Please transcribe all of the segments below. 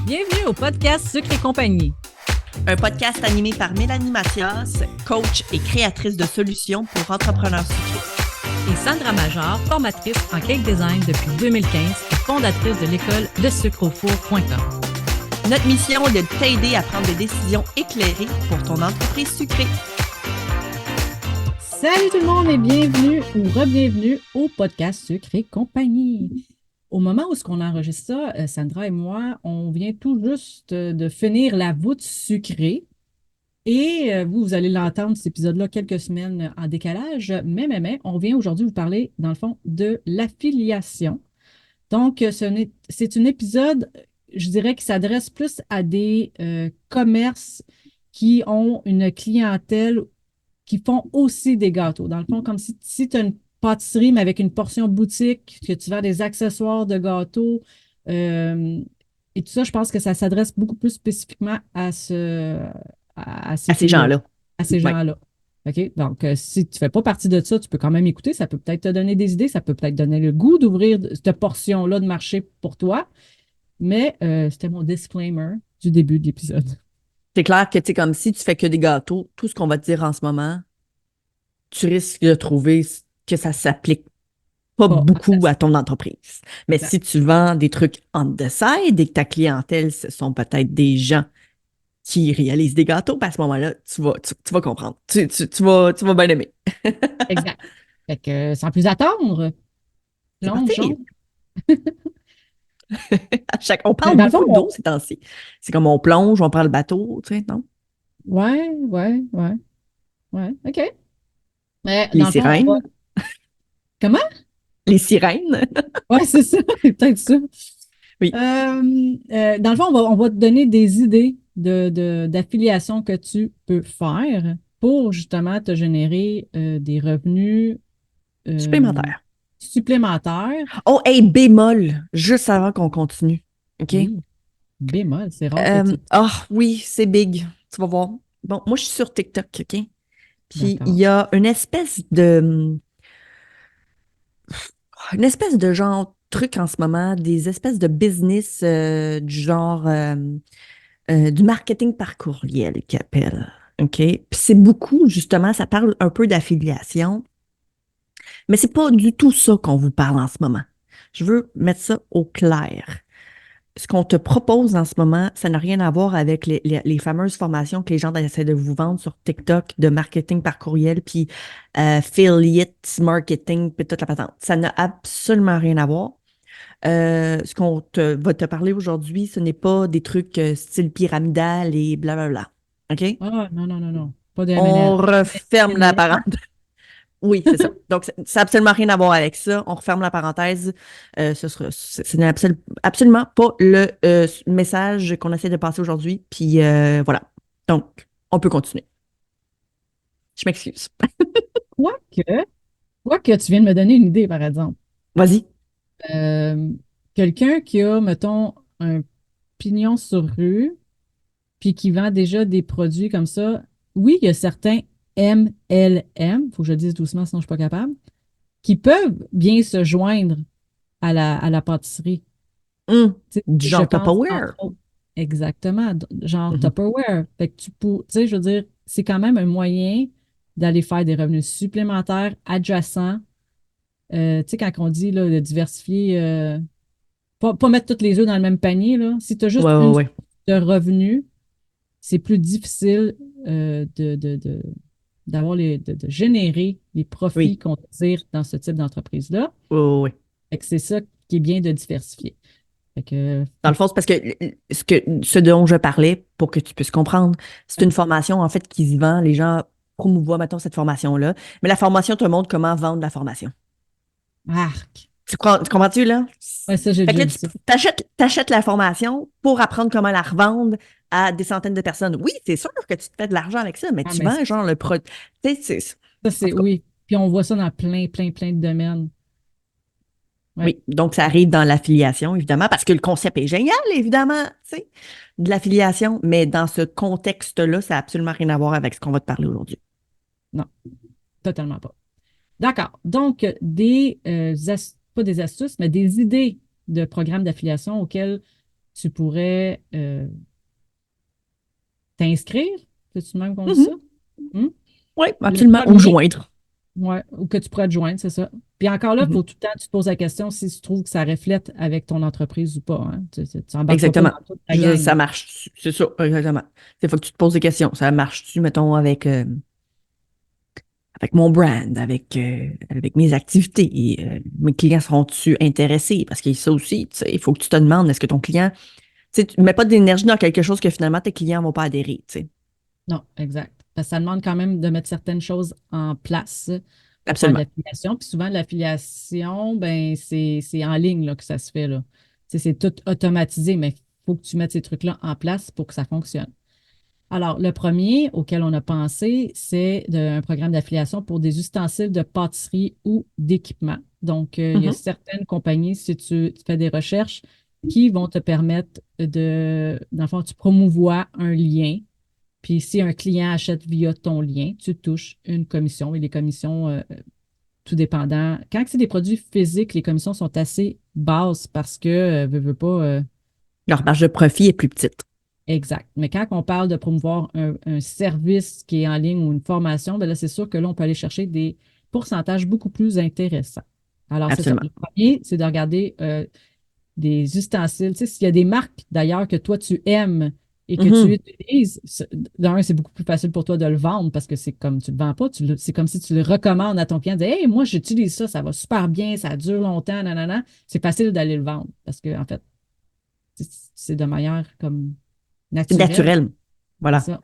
Bienvenue au podcast Sucre et compagnie. Un podcast animé par Mélanie Mathias, coach et créatrice de solutions pour entrepreneurs sucrés. Et Sandra Major, formatrice en cake design depuis 2015 et fondatrice de l'école lesucreaufour.com. Notre mission est de t'aider à prendre des décisions éclairées pour ton entreprise sucrée. Salut tout le monde et bienvenue ou re-bienvenue au podcast Sucre et compagnie. Au moment où on enregistre ça, Sandra et moi, on vient tout juste de finir la voûte sucrée. Et vous allez l'entendre, cet épisode-là, quelques semaines en décalage. Mais, on vient aujourd'hui vous parler, dans le fond, de l'affiliation. Donc, c'est un épisode, je dirais, qui s'adresse plus à des commerces qui ont une clientèle qui font aussi des gâteaux. Dans le fond, comme si tu as une pâtisserie, mais avec une portion boutique, que tu vends des accessoires de gâteaux. Et tout ça, je pense que ça s'adresse beaucoup plus spécifiquement à ces À ces filles-là, gens-là. à ces Ouais. gens-là. OK? Donc, si tu ne fais pas partie de ça, tu peux quand même écouter. Ça peut peut-être te donner des idées. Ça peut peut-être donner le goût d'ouvrir cette portion-là de marché pour toi. Mais c'était mon disclaimer du début de l'épisode. C'est clair que, tu sais, comme si tu fais que des gâteaux, tout ce qu'on va te dire en ce moment, tu risques de trouver que ça s'applique pas Pas beaucoup à assez. ton entreprise. Mais Exact. si tu vends des trucs on the side et que ta clientèle, ce sont peut-être des gens qui réalisent des gâteaux, ben à ce moment-là, tu vas comprendre. Tu vas bien aimer. Exact. Fait que, sans plus attendre, C'est parti. plongeons. On Ben, parle dans le fond, beaucoup d'eau ces temps-ci. C'est comme on plonge, on prend le bateau, tu sais, non? ouais, OK. Mais Les dans le fond, on va. sirènes. Comment? Les sirènes. Ouais, c'est ça, c'est peut-être ça. Oui. Dans le fond, on va te donner des idées d'affiliation que tu peux faire pour justement te générer des revenus euh, Supplémentaire. supplémentaires. Oh, hey, bémol, juste avant qu'on continue. OK? Oui, bémol, c'est rare que tu. Oui, c'est big. Tu vas voir. Bon, moi, je suis sur TikTok, OK? Puis, il D'accord. y a une espèce de genre truc en ce moment, des espèces de business du genre du marketing par courriel qu'ils appellent. OK? Puis c'est beaucoup, justement, ça parle un peu d'affiliation, mais c'est pas du tout ça qu'on vous parle en ce moment. Je veux mettre ça au clair. Ce qu'on te propose en ce moment, ça n'a rien à voir avec les fameuses formations que les gens essaient de vous vendre sur TikTok de marketing par courriel, puis affiliate marketing, puis toute la patente. Ça n'a absolument rien à voir. Ce qu'on va te parler aujourd'hui, ce n'est pas des trucs style pyramidal et blablabla. OK? Ah, non, non, non, non. Pas de MLM. On referme la MLM. parenthèse. Oui, c'est ça. Donc, ça n'a absolument rien à voir avec ça. On referme la parenthèse. Ce n'est absolument pas le message qu'on essaie de passer aujourd'hui. Puis voilà. Donc, on peut continuer. Je m'excuse. Quoique, quoique tu viens de me donner une idée, par exemple. Vas-y. Euh, Quelqu'un qui a, mettons, un pignon sur rue, puis qui vend déjà des produits comme ça, oui, il y a certains MLM, il faut que je le dise doucement, sinon je ne suis pas capable, qui peuvent bien se joindre à la pâtisserie. Tu sais, Du je genre pense, entre Tupperware. autres, exactement, genre Mhm. Tupperware. Fait que tu sais, je veux dire, c'est quand même un moyen d'aller faire des revenus supplémentaires adjacents. Tu sais, quand on dit là, de diversifier, pas mettre tous les œufs dans le même panier, là. Si tu as Ouais, juste ouais, une source ouais. de revenus, c'est plus difficile d'avoir de générer les profits Oui. qu'on désire dans ce type d'entreprise-là. Ouais, ouais, ouais. Fait que c'est ça qui est bien de diversifier. Fait que, Dans le fond, c'est parce que ce dont je parlais, pour que tu puisses comprendre, c'est une formation, en fait, qui se vend. Les gens promouvoient, mettons, cette formation-là. Mais la formation te montre comment vendre la formation. arc. Tu comprends-tu, là? Ouais, ça, j'ai Fait que déjà là, vu tu ça. t'achètes la formation pour apprendre comment la revendre à des centaines de personnes. Oui, c'est sûr que tu te fais de l'argent avec ça, mais Ah, tu mais vends, genre, le produit. Tu sais, ça, en c'est tout cas, oui. Puis on voit ça dans plein de domaines. Ouais. oui. Donc, ça arrive dans l'affiliation, évidemment, parce que le concept est génial, évidemment, tu sais, de l'affiliation. Mais dans ce contexte-là, ça n'a absolument rien à voir avec ce qu'on va te parler aujourd'hui. Non, totalement pas. D'accord. Donc, pas des astuces, mais des idées de programmes d'affiliation auxquels tu pourrais t'inscrire. C'est-tu même qu'on dit Mhm. ça? Hmm? Oui, Le absolument. Ou premier, joindre. ouais, ou que tu pourrais te joindre, c'est ça. Puis encore là, il Mhm. faut tout le temps que tu te poses la question si tu trouves que ça reflète avec ton entreprise ou pas. Hein. Tu n'embarqueras pas Exactement. dans toute ta Je veux dire, gang. ça marche. C'est ça, exactement. Il faut que tu te poses des questions. Ça marche-tu, mettons, avec mon brand, avec mes activités? Mes clients seront-tu intéressés? Parce que ça aussi, tu sais, il faut que tu te demandes, est-ce que ton client, tu sais, tu ne mets pas d'énergie dans quelque chose que finalement tes clients ne vont pas adhérer, tu sais. Non, exact. Parce que ça demande quand même de mettre certaines choses en place pour faire de Absolument. l'affiliation. Puis souvent, l'affiliation, ben, c'est en ligne là, que ça se fait, là. Tu sais, c'est tout automatisé, mais il faut que tu mettes ces trucs-là en place pour que ça fonctionne. Alors, le premier auquel on a pensé, c'est un programme d'affiliation pour des ustensiles de pâtisserie ou d'équipement. Donc, il y a Mhm. certaines compagnies, si tu fais des recherches, qui vont te permettre dans le fond, tu promouvois un lien. Puis, si un client achète via ton lien, tu touches une commission. Et les commissions, tout dépendant. Quand c'est des produits physiques, les commissions sont assez basses parce que, veux pas, Leur marge de profit est plus petite. exact. Mais quand on parle de promouvoir un service qui est en ligne ou une formation, ben là, c'est sûr que là, on peut aller chercher des pourcentages beaucoup plus intéressants. Alors, c'est ça. Absolument. Le premier, c'est de regarder des ustensiles. Tu sais, s'il y a des marques d'ailleurs que toi, tu aimes et que tu Mhm. utilises, d'un, c'est beaucoup plus facile pour toi de le vendre parce que c'est comme tu ne le vends pas, c'est comme si tu le recommandes à ton client, de hey, moi, j'utilise ça, ça va super bien, ça dure longtemps, nanana. C'est facile d'aller le vendre parce que, en fait, c'est de manière comme C'est naturelle. naturel. C'est Voilà. ça.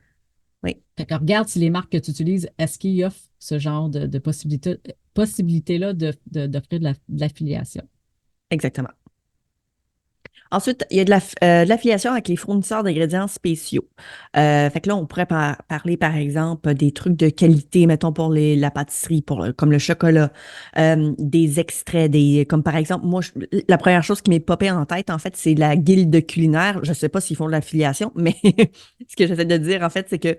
Oui, Fait que regarde si les marques que tu utilises, est-ce qu'ils offrent ce genre de possibilité-là d'offrir de l'affiliation? exactement. Ensuite, il y a de l'affiliation avec les fournisseurs d'ingrédients spéciaux. Fait que là, on pourrait parler, par exemple, des trucs de qualité, mettons, pour la pâtisserie, comme le chocolat, des extraits, comme par exemple, moi, la première chose qui m'est popée en tête, en fait, c'est la guilde culinaire. Je ne sais pas s'ils font de l'affiliation, mais ce que j'essaie de dire, en fait, c'est que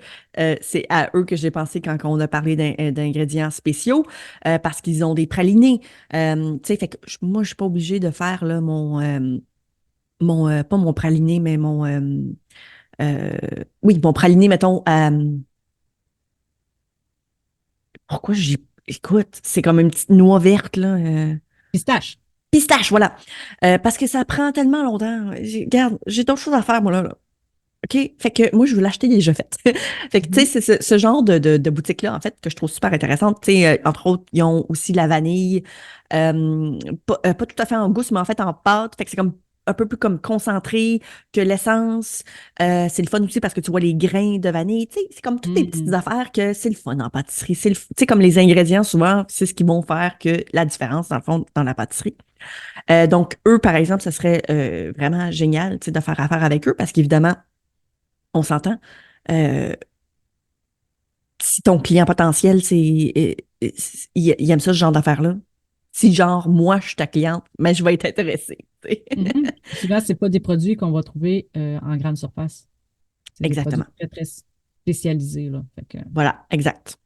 c'est à eux que j'ai pensé quand on a parlé d'ingrédients spéciaux, parce qu'ils ont des pralinés. Tu sais, fait que moi, je suis pas obligée de faire là, pas mon praliné, mais euh, oui, mon praliné, mettons, pourquoi j'ai, écoute, c'est comme une petite noix verte, là, Pistache. pistache, voilà. Parce que ça prend tellement longtemps. Regarde, j'ai d'autres choses à faire, moi, là. OK? Fait que moi, je veux l'acheter déjà faite. Fait que, tu sais, Mhm. c'est ce genre de boutique-là, en fait, que je trouve super intéressante. Tu sais, entre autres, ils ont aussi la vanille, pas tout à fait en gousse, mais en fait en pâte. Fait que c'est comme un peu plus comme concentré que l'essence. C'est le fun aussi parce que tu vois les grains de vanille. Tu sais, c'est comme toutes des petites Mhm. affaires que c'est le fun en pâtisserie. Tu sais, comme les ingrédients, souvent, c'est ce qui vont faire que la différence, dans le fond, dans la pâtisserie. Donc, eux, par exemple, ça serait vraiment génial, tu sais, de faire affaire avec eux parce qu'évidemment, on s'entend. Euh, Si ton client potentiel, il aime ça, ce genre d'affaires-là. Si, genre, moi, je suis ta cliente, mais je vais être intéressée. Tu sais. Mhm. Souvent, ce n'est pas des produits qu'on va trouver en grande surface. C'est des produits Exactement. très, très spécialisés, là. Fait que, Voilà, exact.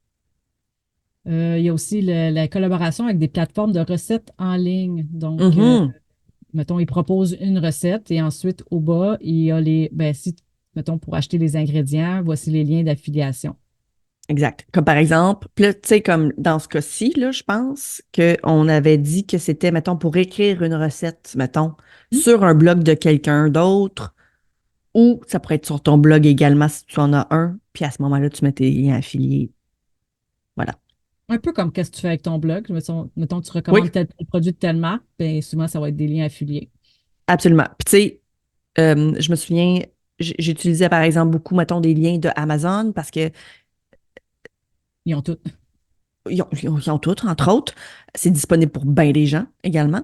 il y a aussi la collaboration avec des plateformes de recettes en ligne. Donc, Mhm. mettons, ils proposent une recette et ensuite, au bas, il y a ben, si, mettons, pour acheter les ingrédients, voici les liens d'affiliation. Exact. Comme par exemple, puis là, tu sais, comme dans ce cas-ci, là, je pense qu'on avait dit que c'était, mettons, pour écrire une recette, mettons, Hmm? sur un blog de quelqu'un d'autre, ou ça pourrait être sur ton blog également si tu en as un, puis à ce moment-là, tu mets tes liens affiliés. Voilà. Un peu comme qu'est-ce que tu fais avec ton blog. Mettons, tu Oui, recommandes tel produit de telle marque, bien, souvent, ça va être des liens affiliés. absolument. Puis tu sais, je me souviens, j'utilisais par exemple beaucoup, mettons, des liens de Amazon parce que Ils ont tout. ils ont tout, entre autres. C'est disponible pour bien des gens également.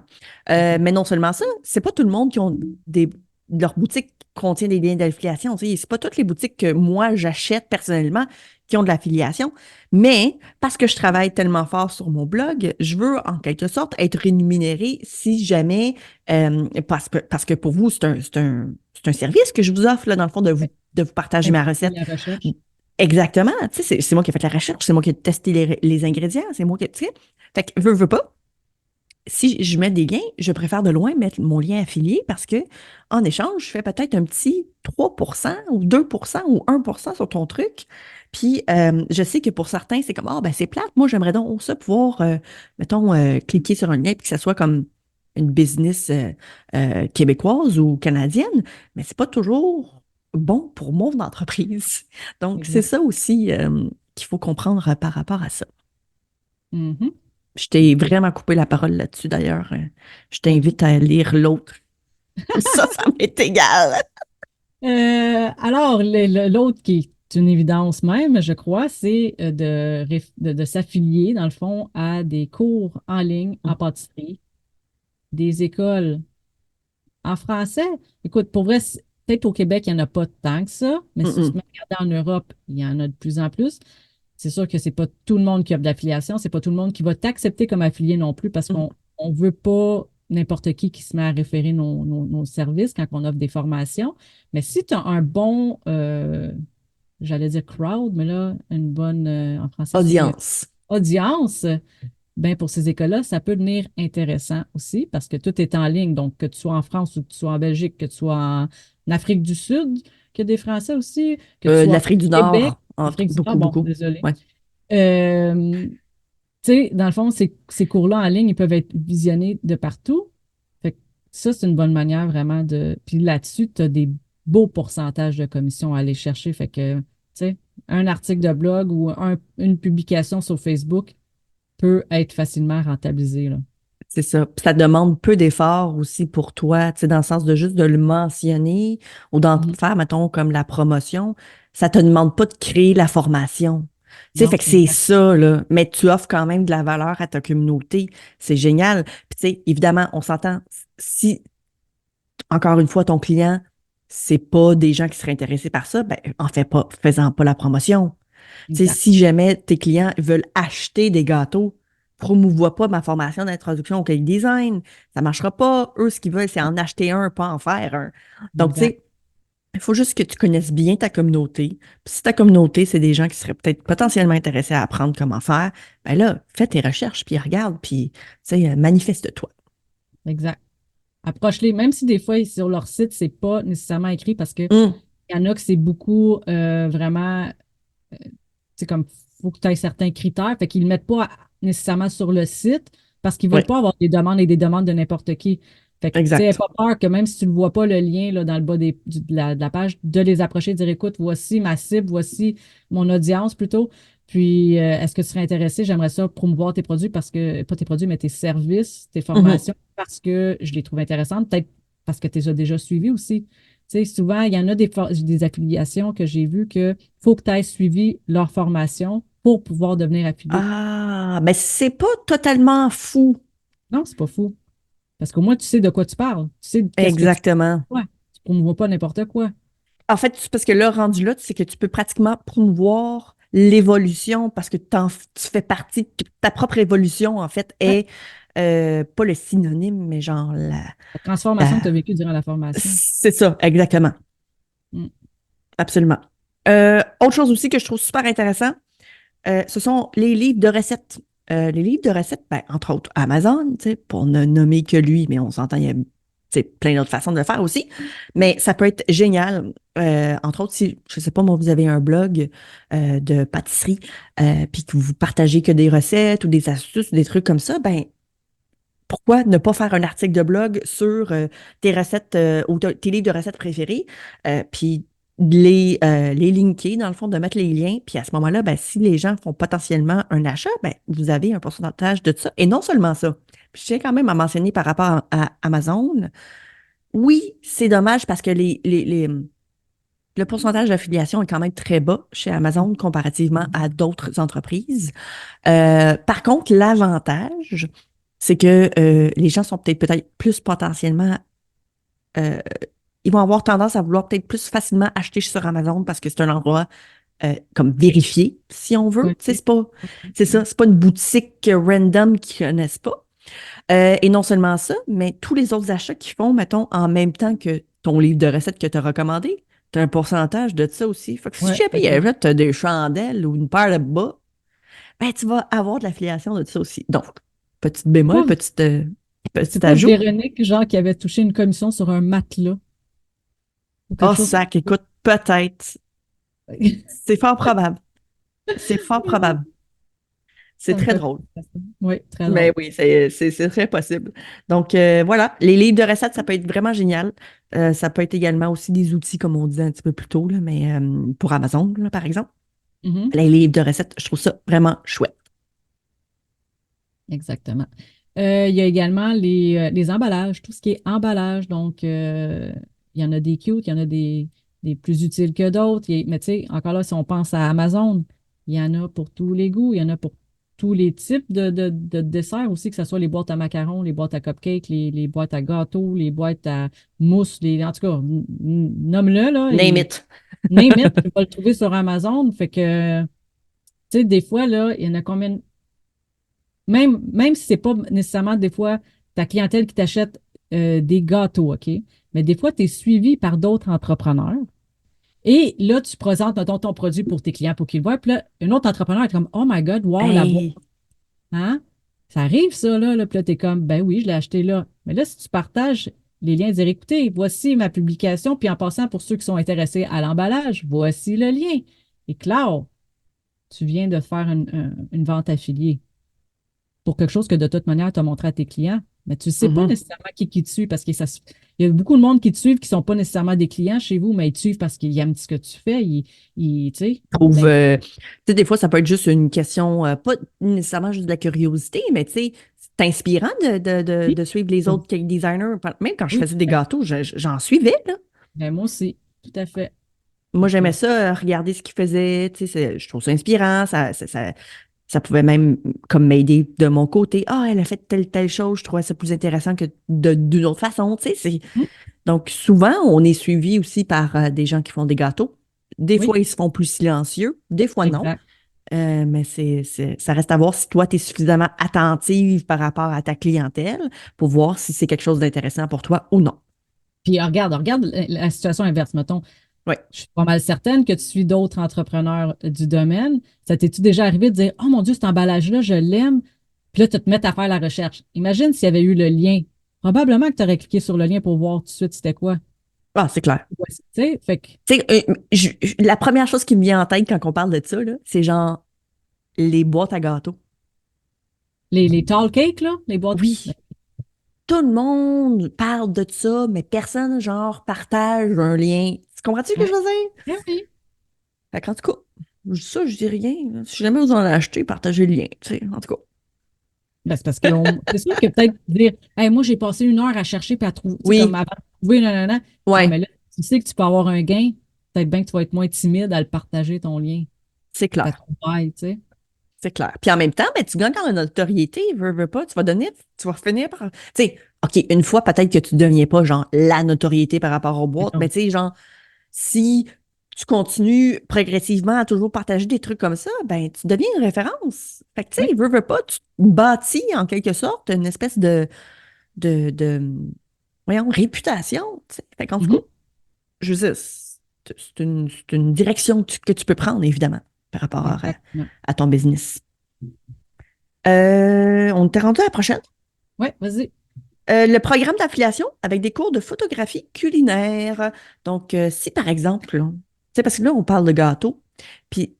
Mais non seulement ça, c'est pas tout le monde qui ont des. Leur boutique contient des liens d'affiliation. Tu sais, c'est pas toutes les boutiques que moi j'achète personnellement qui ont de l'affiliation. Mais parce que je travaille tellement fort sur mon blog, je veux en quelque sorte être rémunérée si jamais. Parce que pour vous, c'est un service que je vous offre, là, dans le fond, Ouais. de vous partager ma Simplifier recette. la recherche. Exactement. Tu sais, c'est moi qui ai fait la recherche, c'est moi qui ai testé les ingrédients, c'est moi qui, tu sais. Fait que, veux pas. si je mets des liens, je préfère de loin mettre mon lien affilié parce que en échange, je fais peut-être un petit 3% ou 2% ou 1% sur ton truc. Puis je sais que pour certains, c'est comme, ah, ben c'est plate. Moi, j'aimerais donc ça pouvoir, mettons, cliquer sur un lien puis que ça soit comme une business québécoise ou canadienne, mais c'est pas toujours bon pour mon entreprise. Donc, c'est Exact. ça aussi qu'il faut comprendre par rapport à ça. Mhm. Je t'ai vraiment coupé la parole là-dessus d'ailleurs. Je t'invite à lire l'autre. Ça m'est égal. Alors, l'autre qui est une évidence même, je crois, c'est de s'affilier, dans le fond, à des cours en ligne en pâtisserie, des écoles en français. Écoute, pour vrai, peut-être au Québec, il n'y en a pas tant que ça, mais si tu te Mm-mm. mets à regarder en Europe, il y en a de plus en plus. C'est sûr que c'est pas tout le monde qui a de l'affiliation, c'est pas tout le monde qui va t'accepter comme affilié non plus parce Mm. qu'on on veut pas n'importe qui se met à référer nos services quand on offre des formations. Mais si tu as un bon, j'allais dire crowd, mais là, une bonne, en français, c'est Audience. audience, ben pour ces écoles-là, ça peut devenir intéressant aussi parce que tout est en ligne. Donc, que tu sois en France ou que tu sois en Belgique, que tu sois en Afrique du Sud, que des Français aussi, que tu De sois l'Afrique du au Québec, Nord, Afrique du Nord, beaucoup, bon, beaucoup. désolé. Ouais, Euh, Tu sais, dans le fond, ces cours-là en ligne, ils peuvent être visionnés de partout. Fait que ça, c'est une bonne manière vraiment de. Puis là-dessus, tu as des beaux pourcentages de commissions à aller chercher. Fait que, tu sais, un article de blog ou une publication sur Facebook peut être facilement rentabilisé, là. c'est ça. Puis ça demande peu d'efforts aussi pour toi, tu sais, dans le sens de juste de le mentionner ou d'en Mhm. faire, mettons, comme la promotion. Ça te demande pas de créer la formation. Tu sais, fait Non, que c'est exact. ça, là. Mais tu offres quand même de la valeur à ta communauté. C'est génial. Puis, tu sais, évidemment, on s'entend. Si encore une fois, ton client, c'est pas des gens qui seraient intéressés par ça, ben, en fait pas, faisant pas la promotion. Tu sais, Exact. si jamais tes clients veulent acheter des gâteaux, promouvois pas ma formation d'introduction au cake design. Ça marchera pas. Eux, ce qu'ils veulent, c'est en acheter un, pas en faire un. Donc, tu Exact. sais, il faut juste que tu connaisses bien ta communauté. Puis si ta communauté, c'est des gens qui seraient peut-être potentiellement intéressés à apprendre comment faire, ben là, fais tes recherches, puis regarde, puis, tu sais, manifeste-toi. Exact. Approche-les, même si des fois, sur leur site, c'est pas nécessairement écrit parce qu'il Hum, y en a que c'est beaucoup vraiment. C'est comme, faut que tu aies certains critères. Fait qu'ils ne le mettent pas nécessairement sur le site parce qu'ils ne oui, veulent pas avoir des demandes et des demandes de n'importe qui. Fait que, tu sais, exact. pas peur que même si tu ne vois pas le lien là, dans le bas de la page, de les approcher et dire, écoute, voici ma cible, voici mon audience plutôt. Puis, est-ce que tu serais intéressé? J'aimerais ça promouvoir tes produits parce que, pas tes produits, mais tes services, tes Mhm. formations, parce que je les trouve intéressantes, peut-être parce que tu les as déjà suivis aussi. Tu sais, souvent, il y en a des affiliations que j'ai vues que faut que tu aies suivi leur formation pour pouvoir devenir affilié. Ah, mais c'est pas totalement fou. Non, c'est pas fou. Parce qu'au moins, tu sais de quoi tu parles. Tu sais qu'est-ce que tu Exactement. fais. Tu promouvois pas n'importe quoi. En fait, parce que là, rendu là, c'est que tu peux pratiquement promouvoir l'évolution parce que tu fais partie, ta propre évolution, en fait, Ouais. est pas le synonyme, mais genre La transformation que tu as la- vécue durant la formation. c'est ça, exactement. Mm. Absolument. Autre chose aussi que je trouve super intéressant, ce sont les livres de recettes. Les livres de recettes, ben, entre autres, Amazon, tu sais, pour ne nommer que lui, mais on s'entend, il y a tu sais, plein d'autres façons de le faire aussi. Mais ça peut être génial. Entre autres, si, je ne sais pas, moi, vous avez un blog de pâtisserie, puis que vous partagez que des recettes ou des astuces ou des trucs comme ça, ben, pourquoi ne pas faire un article de blog sur tes recettes ou tes livres de recettes préférés, puis les linker, dans le fond, de mettre les liens. Puis à ce moment-là, ben, si les gens font potentiellement un achat, ben, vous avez un pourcentage de ça. Et non seulement ça. Puis je tiens quand même à mentionner par rapport à Amazon, oui, c'est dommage parce que le pourcentage d'affiliation est quand même très bas chez Amazon comparativement à d'autres entreprises. Par contre, l'avantage, c'est que les gens sont peut-être plus potentiellement, euh, ils vont avoir tendance à vouloir peut-être plus facilement acheter sur Amazon parce que c'est un endroit comme vérifié, si on veut. Tu sais, OK. c'est ça, c'est pas une boutique random qu'ils connaissent pas. Et non seulement ça, mais tous les autres achats qu'ils font, mettons, en même temps que ton livre de recettes que tu as recommandé, tu as un pourcentage de ça aussi. Fait que si Ouais, jamais il OK. achète des chandelles ou une paire de bas, ben, tu vas avoir de l'affiliation de ça aussi. Donc, Petite bémol, Pas- C'est petit pas ajout. Véronique, genre, qui avait touché une commission sur un matelas ou quelque Oh, chose. sac, écoute, peut-être. C'est fort probable. C'est fort probable. C'est Ça me très fait drôle. penser à ça. Oui, très Mais drôle. oui, c'est très possible. Donc, voilà, les livres de recettes, ça peut être vraiment génial. Ça peut être également aussi des outils, comme on disait un petit peu plus tôt, là, mais pour Amazon, là, par exemple. Mhm. Les livres de recettes, je trouve ça vraiment chouette. Exactement. Il y a également les emballages, tout ce qui est emballage. Donc, il y en a des cute, il y en a des plus utiles que d'autres. Mais tu sais, encore là, si on pense à Amazon, il y en a pour tous les goûts, il y en a pour tous les types de desserts aussi, que ce soit les boîtes à macarons, les boîtes à cupcakes, les boîtes à gâteaux, les boîtes à mousse, en tout cas, nomme-le, là, Name et it. name it, tu vas le trouver sur Amazon. Fait que, tu sais, des fois, là, il y en a combien. Même si c'est pas nécessairement des fois ta clientèle qui t'achète des gâteaux, OK? Mais des fois, tu es suivi par d'autres entrepreneurs. Et là, tu présentes, mettons, ton produit pour tes clients pour qu'ils le voient. Puis là, un autre entrepreneur est comme, Oh my God, wow, la boîte. Hey, Hein? Ça arrive, ça, là. Puis là, tu es comme, ben oui, je l'ai acheté là. Mais là, si tu partages les liens, dire, écoutez, voici ma publication. Puis en passant, pour ceux qui sont intéressés à l'emballage, voici le lien. Et clair, tu viens de faire une vente affiliée pour quelque chose que de toute manière, tu as montré à tes clients. Mais tu ne sais pas mhm. nécessairement qui te suit parce que il y a beaucoup de monde qui te suivent qui ne sont pas nécessairement des clients chez vous, mais ils te suivent parce qu'ils aiment ce que tu fais. Tu sais, Trouve, ben, tu sais, des fois, ça peut être juste une question, pas nécessairement juste de la curiosité, mais tu sais, c'est inspirant oui, de suivre les autres cake designers. Même quand je oui, faisais des gâteaux, j'en suivais, là. moi aussi, tout à fait. Moi, Fait j'aimais que, ça, regarder ce qu'ils faisaient. Tu sais, je trouve ça inspirant. Ça pouvait même comme m'aider de mon côté. Ah, elle a fait telle chose. Je trouvais ça plus intéressant que d'une autre façon. Tu sais, hum, donc, souvent, on est suivi aussi par des gens qui font des gâteaux. Des oui, fois, ils se font plus silencieux. Des fois, non. exact. Mais ça reste à voir si toi, tu es suffisamment attentive par rapport à ta clientèle pour voir si c'est quelque chose d'intéressant pour toi ou non. Puis regarde la situation inverse, mettons. Oui. Je suis pas mal certaine que tu suis d'autres entrepreneurs du domaine. Ça t'es-tu déjà arrivé de dire, Oh mon Dieu, cet emballage-là, je l'aime. Puis là, tu te mets à faire la recherche. Imagine s'il y avait eu le lien. Probablement que tu aurais cliqué sur le lien pour voir tout de suite c'était quoi. Ah, c'est clair. Ouais, tu sais, fait que Tu sais, la première chose qui me vient en tête quand on parle de ça, là, c'est genre les boîtes à gâteaux. les tall cakes, là, les boîtes. Oui, tout le monde parle de ça, mais personne, genre, partage un lien. Tu comprends-tu ce que je Ouais. veux dire? Ouais, oui. Fait qu'en tout cas, ça, je dis rien. Si jamais vous en achetez, partagez le lien, tu sais, en tout cas. Ben, c'est parce que c'est sûr que peut-être dire, Hey, moi, j'ai passé 1 heure à chercher puis à trouver, tu sais, comme Oui, avant de trouver, nanana. Ouais, ouais, mais là, tu sais que tu peux avoir un gain. Peut-être bien que tu vas être moins timide à le partager, ton lien. c'est Ta clair. trouvaille, tu sais. C'est clair. Puis en même temps, ben, tu gagnes en notoriété, veux pas, tu vas finir par. Tu sais, OK, une fois, peut-être que tu ne deviens pas, genre, la notoriété par rapport aux boîtes, mais Mettons. tu sais, genre, si tu continues progressivement à toujours partager des trucs comme ça, ben, tu deviens une référence. Fait que, tu Oui. sais, veux pas, tu bâtis en quelque sorte une espèce de voyons, réputation, tu sais. Fait qu'en tout Mhm. cas, je veux dire, c'est une direction que tu peux prendre, évidemment, par rapport Exactement. à ton business. On t'est rendu à la prochaine. Ouais, vas-y. Le programme d'affiliation avec des cours de photographie culinaire. Donc, si par exemple, tu sais, parce que là, on parle de gâteaux, puis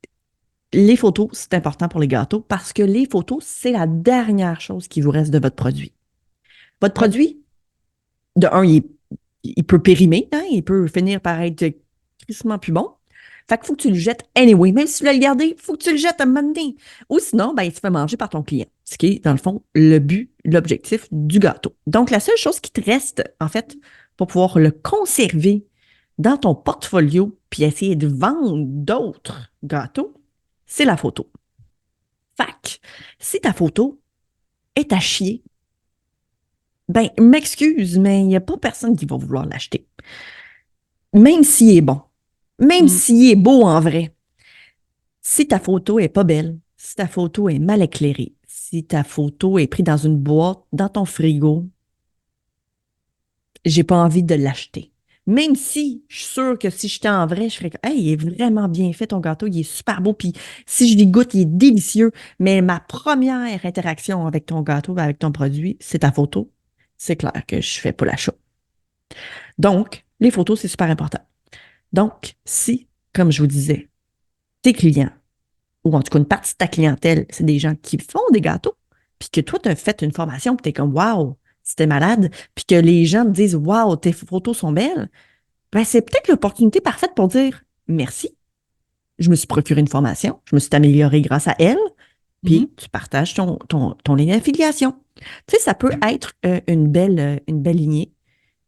les photos, c'est important pour les gâteaux parce que les photos, c'est la dernière chose qui vous reste de votre produit. Votre Oui. produit, de un, il peut périmer, hein, il peut finir par être crissement plus bon. Fait qu'il faut que tu le jettes anyway. Même si tu l'as gardé, il faut que tu le jettes à un moment donné. Ou sinon, ben, il se fait manger par ton client. Ce qui est, dans le fond, le but, l'objectif du gâteau. Donc, la seule chose qui te reste, en fait, pour pouvoir le conserver dans ton portfolio puis essayer de vendre d'autres gâteaux, c'est la photo. Fac, si ta photo est à chier, ben, m'excuse, mais il n'y a pas personne qui va vouloir l'acheter. Même s'il est bon, même Mm. s'il est beau en vrai, si ta photo est pas belle, si ta photo est mal éclairée, si ta photo est prise dans une boîte, dans ton frigo, j'ai pas envie de l'acheter. Même si je suis sûre que si j'étais en vrai, je ferais que, hey, il est vraiment bien fait ton gâteau, il est super beau, puis si je l'y goûte, il est délicieux. Mais ma première interaction avec ton gâteau, avec ton produit, c'est ta photo. C'est clair que je fais pas l'achat. Donc, les photos, c'est super important. Donc, si, comme je vous disais, tes clients, ou en tout cas une partie de ta clientèle, c'est des gens qui font des gâteaux, puis que toi, tu as fait une formation, puis tu es comme, waouh, c'était malade, puis que les gens te disent, waouh, tes photos sont belles, ben, c'est peut-être l'opportunité parfaite pour dire merci. Je me suis procuré une formation, je me suis améliorée grâce à elle, Mhm. puis tu partages ton lien d'affiliation. Tu sais, ça peut être une belle lignée.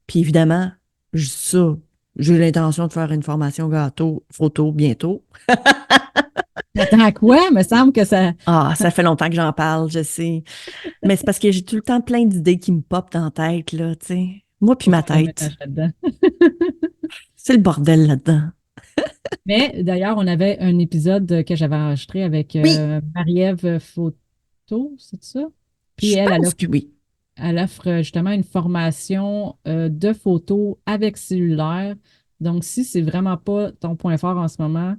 Puis évidemment, je dis ça, j'ai l'intention de faire une formation gâteau, photo bientôt. Attends à quoi? Me semble que ça. Ah, ça fait longtemps que j'en parle, je sais. Mais c'est parce que j'ai tout le temps plein d'idées qui me popent dans la tête, là, tu sais. Moi puis Faut ma faire le tête, ménage là-dedans. c'est le bordel là-dedans. Mais d'ailleurs, on avait un épisode que j'avais enregistré avec Oui, Marie-Ève Photo, c'est ça? Puis je pense que oui. elle offre justement une formation de photos avec cellulaire. Donc, si c'est vraiment pas ton point fort en ce moment,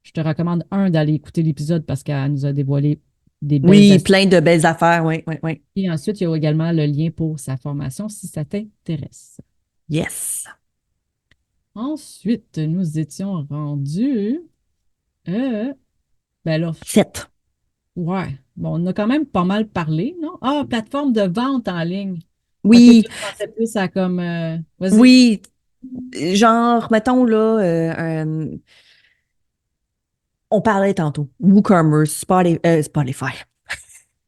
je te recommande, d'aller écouter l'épisode parce qu'elle nous a dévoilé des belles Oui, astuces. plein de belles affaires, oui, oui, oui. Et ensuite, il y a également le lien pour sa formation si ça t'intéresse. Yes. Ensuite, nous étions rendus. Euh, ben là, Sept. ouais. Bon, on a quand même pas mal parlé, non? Ah, plateforme de vente en ligne. Ok, Oui, toi, tu pensais plus à comme. Vas-y. oui. Genre, mettons là, on parlait tantôt. WooCommerce, Spotify.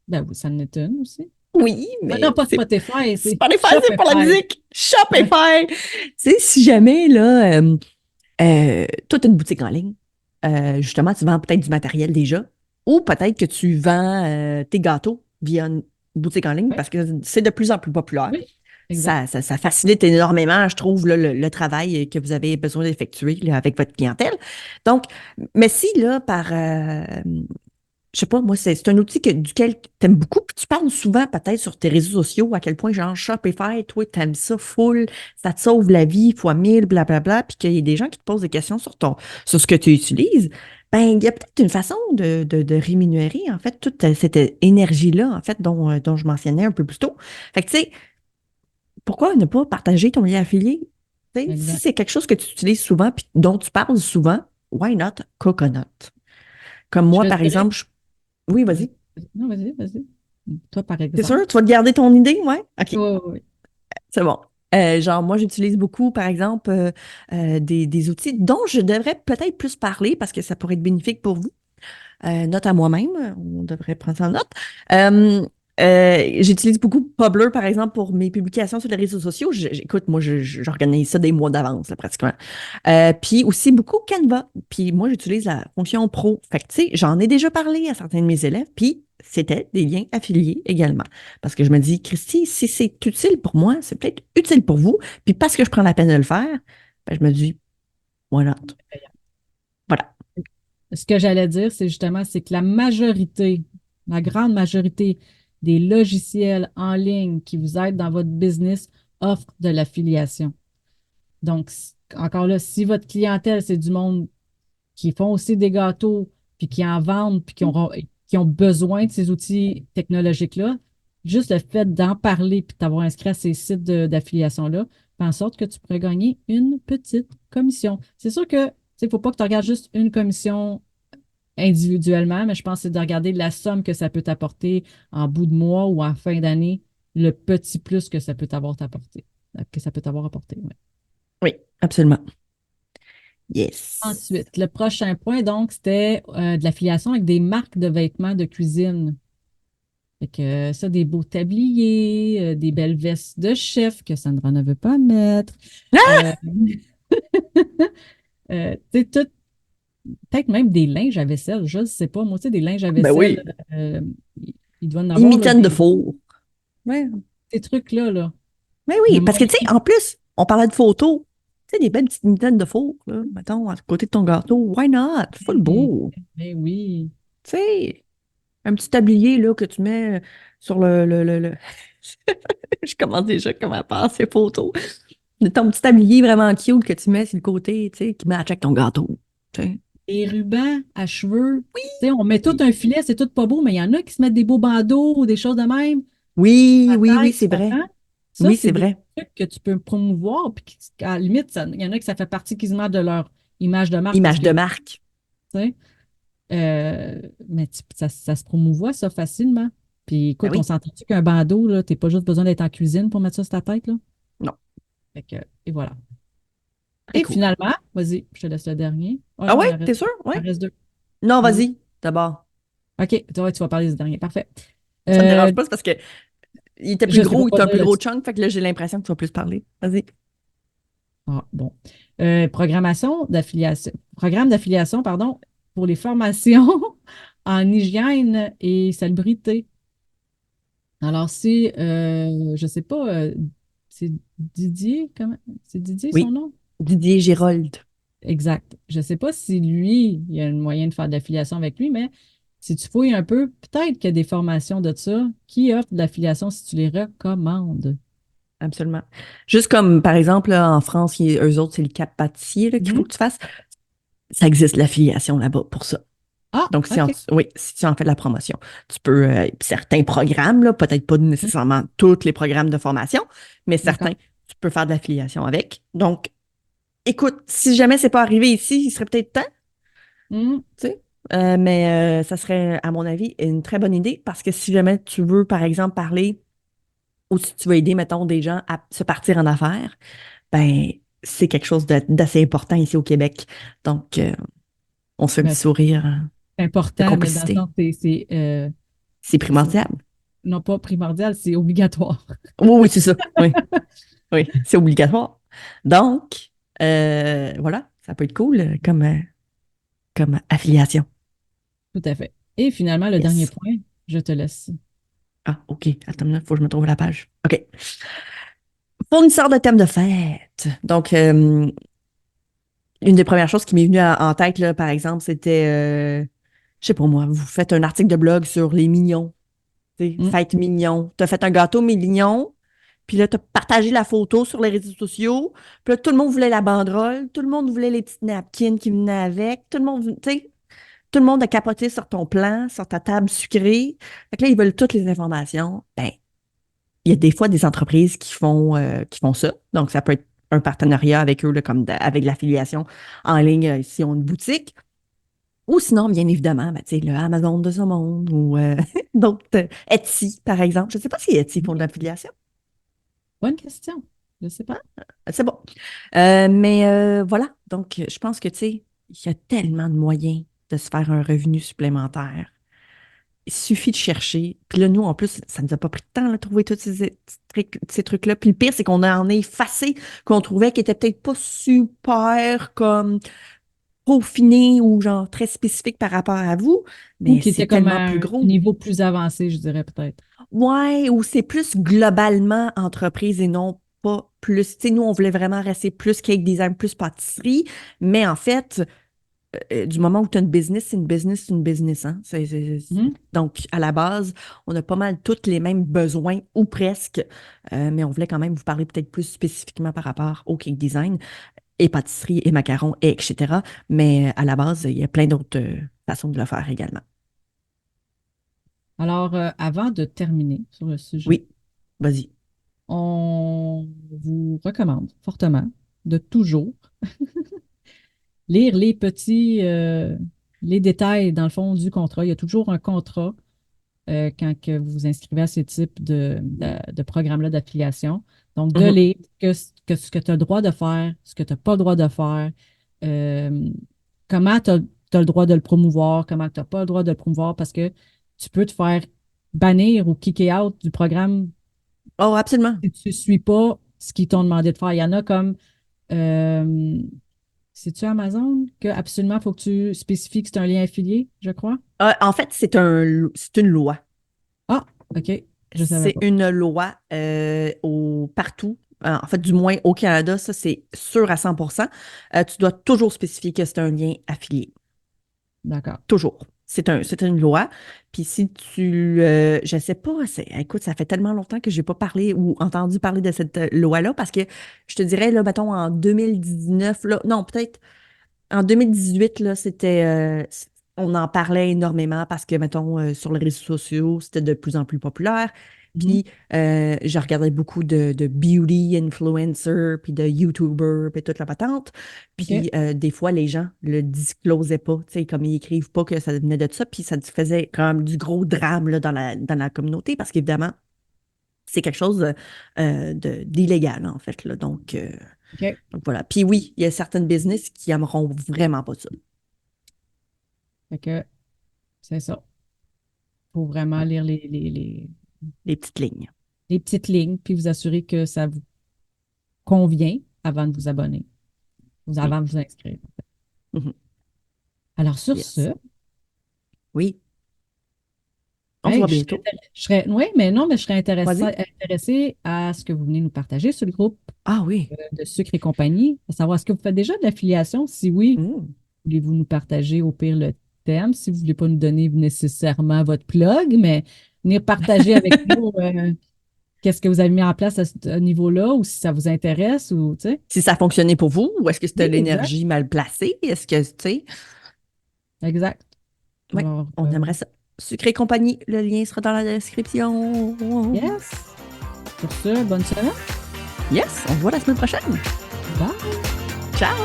Ben oui, ça en est une aussi. Oui, Ah non, mais pas c'est Spotify, c'est Spotify, c'est pour la Shopify. musique. Ouais. Shopify. Tu sais, si jamais, là, toi, tu as une boutique en ligne, justement, tu vends peut-être du matériel déjà, ou peut-être que tu vends tes gâteaux via une boutique en ligne Ouais. parce que c'est de plus en plus populaire. Oui, exact. Ça facilite énormément, je trouve, là, le travail que vous avez besoin d'effectuer là, avec votre clientèle. Donc, mais si, là, je sais pas, moi, c'est un outil duquel tu aimes beaucoup, puis tu parles souvent peut-être sur tes réseaux sociaux, à quel point, genre, Shopify, toi, tu aimes ça full, ça te sauve la vie fois 1000, blablabla, puis qu'il y a des gens qui te posent des questions sur ce que tu utilises, ben, il y a peut-être une façon de rémunérer, en fait, toute cette énergie-là, en fait, dont je mentionnais un peu plus tôt. Fait que, tu sais, pourquoi ne pas partager ton lien affilié? Tu sais, si Exact. c'est quelque chose que tu utilises souvent, puis dont tu parles souvent, why not Coconut? Comme Je moi, te par dirais. exemple, oui, Vas-y. vas-y. Non, vas-y, vas-y. Toi, par C'est exemple. sûr? Tu vas te garder ton idée? Ouais? OK, Oui, oui, oui. c'est bon. Genre, moi, j'utilise beaucoup, par exemple, des outils dont je devrais peut-être plus parler parce que ça pourrait être bénéfique pour vous. Note à moi-même, on devrait prendre ça en note. Euh, J'utilise beaucoup Publer, par exemple, pour mes publications sur les réseaux sociaux. Écoute, moi, j'organise ça des mois d'avance, là, pratiquement. Puis aussi beaucoup Canva. Puis moi, j'utilise la fonction pro. Fait que, tu sais, j'en ai déjà parlé à certains de mes élèves, puis c'était des liens affiliés également. Parce que je me dis, Christy, si c'est utile pour moi, c'est peut-être utile pour vous. Puis parce que je prends la peine de le faire, ben, je me dis, why not? Voilà. Ce que j'allais dire, c'est justement, c'est que la majorité, la grande majorité des logiciels en ligne qui vous aident dans votre business offrent de l'affiliation. Donc, encore là, si votre clientèle, c'est du monde qui font aussi des gâteaux, puis qui en vendent, puis qui ont besoin de ces outils technologiques-là, juste le fait d'en parler, puis de t'avoir inscrit à ces sites d'affiliation-là, fait en sorte que tu pourrais gagner une petite commission. C'est sûr que, tu sais, il ne faut pas que tu regardes juste une commission individuellement, mais je pense que c'est de regarder la somme que ça peut t'apporter en bout de mois ou en fin d'année, le petit plus que ça peut t'avoir apporté, que ça peut t'avoir apporté. Ouais. Oui, absolument. Yes. Ensuite, le prochain point, donc, c'était de l'affiliation avec des marques de vêtements de cuisine. Fait que ça, des beaux tabliers, des belles vestes de chef que Sandra ne veut pas mettre. Ah! Euh, tu sais, peut-être même des linges à vaisselle, je ne sais pas. Moi, tu sais, des linges à Ben vaisselle, oui. il doit en Des avoir là, mitaines de four. Ouais. ces trucs-là, là. Mais Il y a oui, parce que, moyen. tu sais, en plus, on parlait de photos. Tu sais, des belles petites mitaines de four, là, mettons, à côté de ton gâteau. Why not? Full Mais, beau. mais oui. Tu sais, un petit tablier, là, que tu mets sur le... Je commence déjà comment faire ces photos. Ton petit tablier vraiment cute que tu mets sur le côté, tu sais, qui match avec ton gâteau. Tu sais. Les rubans à cheveux. Tu sais, on met tout un filet, c'est tout pas beau, mais il y en a qui se mettent des beaux bandeaux ou des choses de même. Oui, À oui, oui, tête, tu c'est vrai. comprends? Ça, Oui, c'est c'est des vrai. trucs que tu peux promouvoir, puis à la limite, il y en a qui ça fait partie quasiment de leur image de marque parce Image que, de tu marque. sais, mais ça se promouvoit, ça, facilement. Puis Ben écoute, on oui. s'entend-tu qu'un bandeau, là, t'es pas juste besoin d'être en cuisine pour mettre ça sur ta tête, là? Non. Fait que, et voilà. Très Et cool. finalement, vas-y, je te laisse le dernier. Oh Ah non, ouais, t'es sûr? il en Ouais. reste deux. Non, Il est où? vas-y, d'abord. OK, tu vas parler du dernier. Parfait. Ça me Euh, dérange pas, c'est parce que il était plus je sais pas gros, il quoi était un plus dire gros là-dessus. chunk, fait que là, j'ai l'impression que tu vas plus parler. Vas-y. Ah, bon. Programme d'affiliation, pardon, pour les formations en hygiène et salubrité. Alors, je sais pas, c'est Didier, comment? C'est Didier son Oui. nom? Didier Gérold. Exact. Je sais pas si lui, il y a un moyen de faire de l'affiliation avec lui, mais si tu fouilles un peu, peut-être qu'il y a des formations de ça qui offrent de l'affiliation si tu les recommandes. Absolument. Juste comme, par exemple, là, en France, eux autres, c'est le cap pâtissier là, qu'il faut Mhm. que tu fasses. Ça existe l'affiliation là-bas pour ça. Ah, Donc, OK. oui, si tu en fais de la promotion, tu peux, certains programmes, là, peut-être pas Mhm. nécessairement tous les programmes de formation, mais certains, D'accord. tu peux faire de l'affiliation avec. Donc, écoute, si jamais c'est pas arrivé ici, il serait peut-être temps, Mhm. tu sais. Mais ça serait, à mon avis, une très bonne idée parce que si jamais tu veux, par exemple, parler ou si tu veux aider, mettons, des gens à se partir en affaires, ben, c'est quelque chose d'assez important ici au Québec. Donc, on se fait un Ben, petit sourire c'est de important, mais dans le complicité. sens, C'est c'est primordial. non pas primordial, c'est obligatoire. Oui, oui, c'est ça. Oui, oui, c'est obligatoire. Donc, voilà, ça peut être cool comme affiliation. Tout à fait. Et finalement, le dernier Yes. point, je te laisse. Ah, OK. Attends, il faut que je me trouve la page. OK. Fournisseur de thèmes de fête. Donc, une des premières choses qui m'est venue en tête, là, par exemple, c'était, je sais pas moi, vous faites un article de blog sur les mignons. Tu sais, Mm. fête mignon. Tu as fait un gâteau mignon, puis là, tu as partagé la photo sur les réseaux sociaux. Puis là, tout le monde voulait la banderole, tout le monde voulait les petites napkins qui venaient avec, tout le monde, tu sais, tout le monde a capoté sur ton plan, sur ta table sucrée. Fait que là, ils veulent toutes les informations. Ben, il y a des fois des entreprises qui font ça. Donc, ça peut être un partenariat avec eux, là, comme avec l'affiliation en ligne, s'ils ont une boutique. Ou sinon, bien évidemment, ben, tu sais, le Amazon de ce monde ou d'autres, Etsy, par exemple. Je ne sais pas si Etsy font de l'affiliation. Bonne question. Je ne sais pas. C'est bon. Mais voilà. Donc, je pense que, tu sais, il y a tellement de moyens de se faire un revenu supplémentaire. Il suffit de chercher. Puis là, nous, en plus, ça ne nous a pas pris de temps de trouver tous ces trucs-là. Puis le pire, c'est qu'on en a effacé, qu'on trouvait qui était peut-être pas super comme peaufiné ou genre très spécifique par rapport à vous, Ou mais qui c'est était comme tellement à plus un gros. niveau plus avancé, je dirais peut-être. Ouais, ou c'est plus globalement entreprise et non pas plus. Tu sais, nous, on voulait vraiment rester plus cake design, plus pâtisserie, mais en fait, du moment où tu as une business, c'est une business, c'est une business. Hein? Mhm. Donc, à la base, on a pas mal tous les mêmes besoins, ou presque, mais on voulait quand même vous parler peut-être plus spécifiquement par rapport au cake design et pâtisserie et macarons, et etc. Mais à la base, il y a plein d'autres façons de le faire également. Alors, avant de terminer sur le sujet, Oui, vas-y. on vous recommande fortement de toujours lire les détails, dans le fond, du contrat. Il y a toujours un contrat quand que vous vous inscrivez à ce type de programme-là d'affiliation. Donc, de Mhm. lire ce que tu as le droit de faire, ce que tu n'as pas le droit de faire, euh, comment tu as le droit de le promouvoir, comment tu n'as pas le droit de le promouvoir, parce que tu peux te faire bannir ou kicker out du programme Oh, absolument. si tu ne suis pas ce qu'ils t'ont demandé de faire. Il y en a comme, euh, c'est-tu Amazon, que absolument, il faut que tu spécifies que c'est un lien affilié, je crois? En fait, c'est une loi. Ah, OK, je ne savais C'est pas. une loi partout. En fait, du moins au Canada, ça, c'est sûr à 100%. Tu dois toujours spécifier que c'est un lien affilié. D'accord. Toujours. C'est une loi. Puis si tu, je sais pas, écoute, ça fait tellement longtemps que j'ai pas parlé ou entendu parler de cette loi-là parce que je te dirais, là, mettons, en 2019, là, non, peut-être en 2018, là, on en parlait énormément parce que, mettons, sur les réseaux sociaux, c'était de plus en plus populaire. Mhm. Puis, je regardais beaucoup de beauty influencers, puis de YouTubers, puis toute la patente. OK. Puis, des fois, les gens le disclosaient pas, tu sais, comme ils écrivent pas que ça venait de ça. Puis, ça faisait quand même du gros drame là, dans la communauté parce qu'évidemment, c'est quelque chose d'illégal, en fait. Là. OK. Donc, voilà. Puis oui, il y a certaines business qui aimeront vraiment pas ça. Fait que c'est ça. Il faut vraiment Voilà. lire Les petites lignes. les petites lignes, puis vous assurer que ça vous convient avant de vous abonner, Oui. avant de vous inscrire. Mhm. Alors, sur Yes. ce, Oui. On se hey, voit bientôt. oui, mais non, mais je serais Vas-y. intéressée à ce que vous venez nous partager sur le groupe Ah oui. de Sucre et compagnie, à savoir, est-ce que vous faites déjà de l'affiliation? Si oui, Mm. voulez-vous nous partager au pire le thème? Si vous ne voulez pas nous donner nécessairement votre plug, mais venir partager avec nous qu'est-ce que vous avez mis en place à ce niveau-là ou si ça vous intéresse ou, tu sais. Si ça a fonctionné pour vous, ou est-ce que c'était Oui, exact, l'énergie mal placée? Est-ce que, tu sais, exact. oui, Alors, on aimerait ça. Sucré Compagnie, le lien sera dans la description. yes. Sur ce, bonne semaine. Yes, on se voit la semaine prochaine. Bye. Ciao!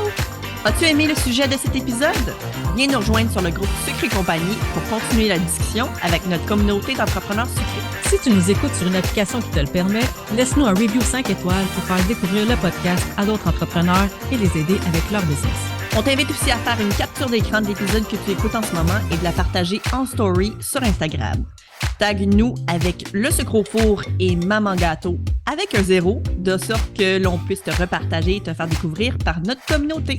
As-tu aimé le sujet de cet épisode? Viens nous rejoindre sur le groupe Sucré Compagnie pour continuer la discussion avec notre communauté d'entrepreneurs sucrés. Si tu nous écoutes sur une application qui te le permet, laisse-nous un review 5 étoiles pour faire découvrir le podcast à d'autres entrepreneurs et les aider avec leur business. On t'invite aussi à faire une capture d'écran de l'épisode que tu écoutes en ce moment et de la partager en story sur Instagram. Tag-nous avec le sucre au four et Maman Gâteau avec un 0, de sorte que l'on puisse te repartager et te faire découvrir par notre communauté.